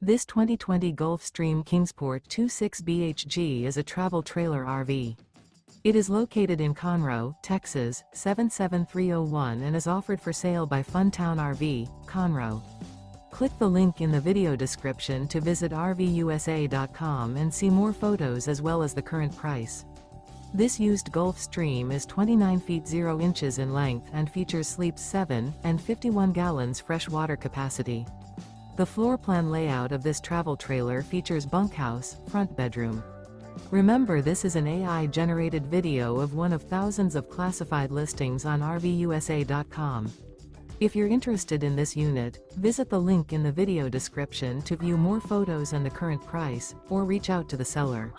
This 2020 Gulf Stream Kingsport 26BHG is a travel trailer RV. It is located in Conroe, Texas, 77301 and is offered for sale by Funtown RV, Conroe. Click the link in the video description to visit RVUSA.com and see more photos as well as the current price. This used Gulf Stream is 29 feet 0 inches in length and features sleeps 7 and 51 gallons fresh water capacity. The floor plan layout of this travel trailer features bunkhouse, front bedroom. Remember, this is an AI-generated video of one of thousands of classified listings on RVUSA.com. If you're interested in this unit, visit the link in the video description to view more photos and the current price, or reach out to the seller.